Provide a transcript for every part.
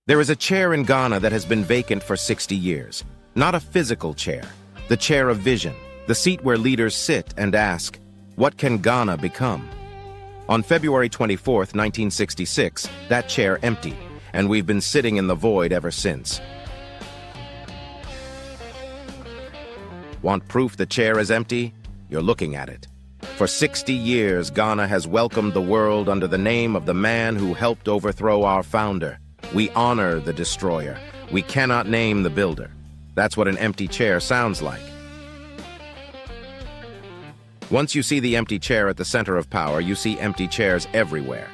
There is a chair in Ghana that has been vacant for 60 years. Not a physical chair, the chair of vision, the seat where leaders sit and ask, what can Ghana become? On February 24, 1966, that chair emptied, and we've been sitting in the void ever since. Want proof the chair is empty? You're looking at it. For 60 years, Ghana has welcomed the world under the name of the man who helped overthrow our founder. We honor the destroyer. We cannot name the builder. That's what an empty chair sounds like. Once you see the empty chair at the center of power, you see empty chairs everywhere.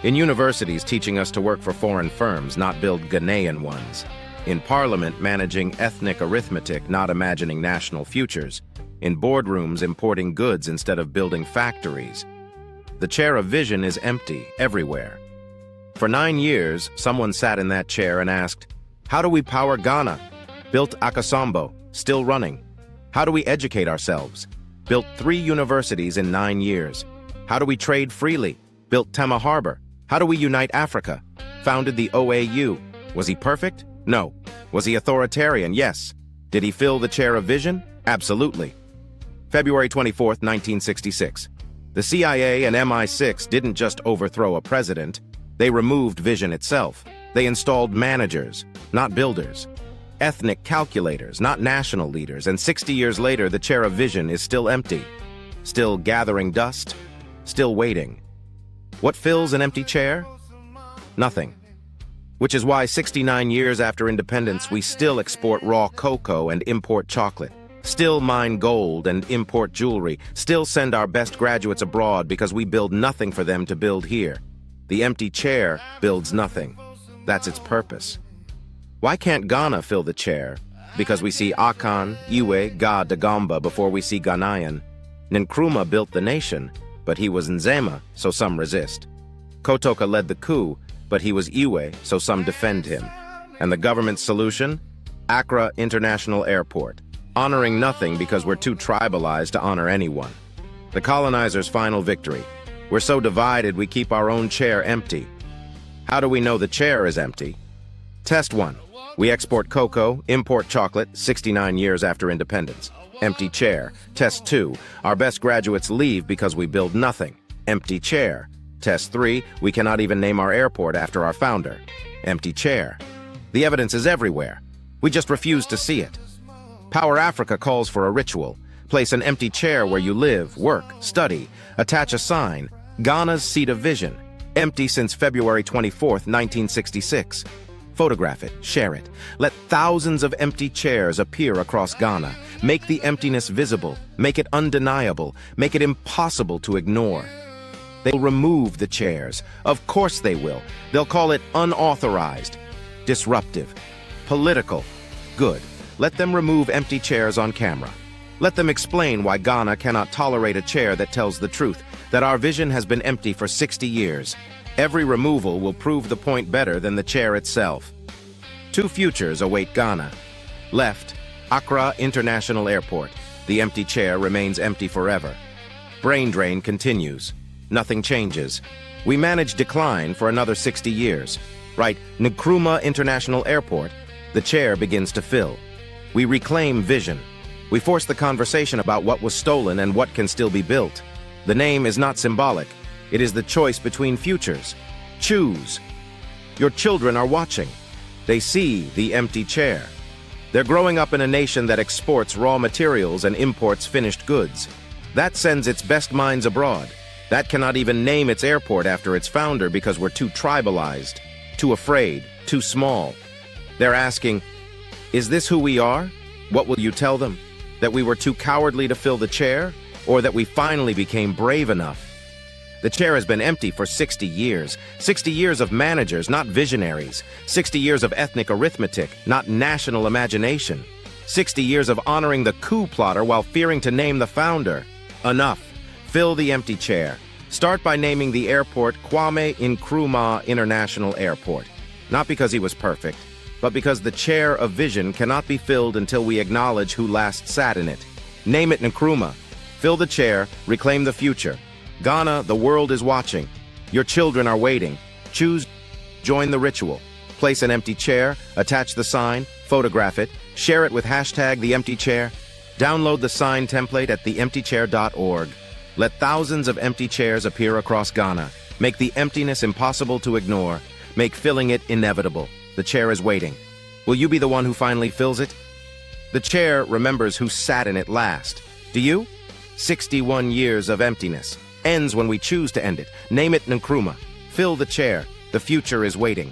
In universities teaching us to work for foreign firms, not build Ghanaian ones. In parliament managing ethnic arithmetic, not imagining national futures. In boardrooms importing goods instead of building factories. The chair of vision is empty everywhere. For 9 years, someone sat in that chair and asked, how do we power Ghana? Built Akosombo, still running. How do we educate ourselves? Built 3 universities in 9 years. How do we trade freely? Built Tema Harbor. How do we unite Africa? Founded the OAU. Was he perfect? No. Was he authoritarian? Yes. Did he fill the chair of vision? Absolutely. February 24, 1966. The CIA and MI6 didn't just overthrow a president. They removed vision itself. They installed managers, not builders. Ethnic calculators, not national leaders. And 60 years later, the chair of vision is still empty. Still gathering dust. Still waiting. What fills an empty chair? Nothing. Which is why 69 years after independence, we still export raw cocoa and import chocolate. Still mine gold and import jewelry. Still send our best graduates abroad because we build nothing for them to build here. The empty chair builds nothing. That's its purpose. Why can't Ghana fill the chair? Because we see Akan, Iwe, Ga, Dagomba before we see Ghanaian. Nkrumah built the nation, but he was Nzema, so some resist. Kotoka led the coup, but he was Iwe, so some defend him. And the government's solution? Accra International Airport. Honoring nothing because we're too tribalized to honor anyone. The colonizers' final victory. We're so divided we keep our own chair empty. How do we know the chair is empty? Test 1. We export cocoa, import chocolate, 69 years after independence. Empty chair. Test 2. Our best graduates leave because we build nothing. Empty chair. Test 3. We cannot even name our airport after our founder. Empty chair. The evidence is everywhere. We just refuse to see it. Power Africa calls for a ritual. Place an empty chair where you live, work, study. Attach a sign. Ghana's seat of vision. Empty since February 24, 1966. Photograph it, share it. Let thousands of empty chairs appear across Ghana. Make the emptiness visible. Make it undeniable. Make it impossible to ignore. They'll remove the chairs. Of course they will. They'll call it unauthorized, disruptive, political. Good. Let them remove empty chairs on camera. Let them explain why Ghana cannot tolerate a chair that tells the truth, that our vision has been empty for 60 years. Every removal will prove the point better than the chair itself. 2 futures await Ghana. Left, Accra International Airport. The empty chair remains empty forever. Brain drain continues. Nothing changes. We manage decline for another 60 years. Right, Nkrumah International Airport. The chair begins to fill. We reclaim vision. We force the conversation about what was stolen and what can still be built. The name is not symbolic. It is the choice between futures. Choose. Your children are watching. They see the empty chair. They're growing up in a nation that exports raw materials and imports finished goods. That sends its best minds abroad. That cannot even name its airport after its founder because we're too tribalized, too afraid, too small. They're asking, is this who we are? What will you tell them? That we were too cowardly to fill the chair? Or that we finally became brave enough? The chair has been empty for 60 years. 60 years of managers, not visionaries. 60 years of ethnic arithmetic, not national imagination. 60 years of honoring the coup plotter while fearing to name the founder. Enough. Fill the empty chair. Start by naming the airport Kwame Nkrumah International Airport. Not because he was perfect, but because the chair of vision cannot be filled until we acknowledge who last sat in it. Name it Nkrumah. Fill the chair, reclaim the future. Ghana, the world is watching. Your children are waiting. Choose, join the ritual. Place an empty chair, attach the sign, photograph it, share it with hashtag #TheEmptyChair. Download the sign template at theemptychair.org. Let thousands of empty chairs appear across Ghana. Make the emptiness impossible to ignore. Make filling it inevitable. The chair is waiting. Will you be the one who finally fills it? The chair remembers who sat in it last. Do you? 61 years of emptiness. Ends when we choose to end it. Name it Nkrumah. Fill the chair. The future is waiting.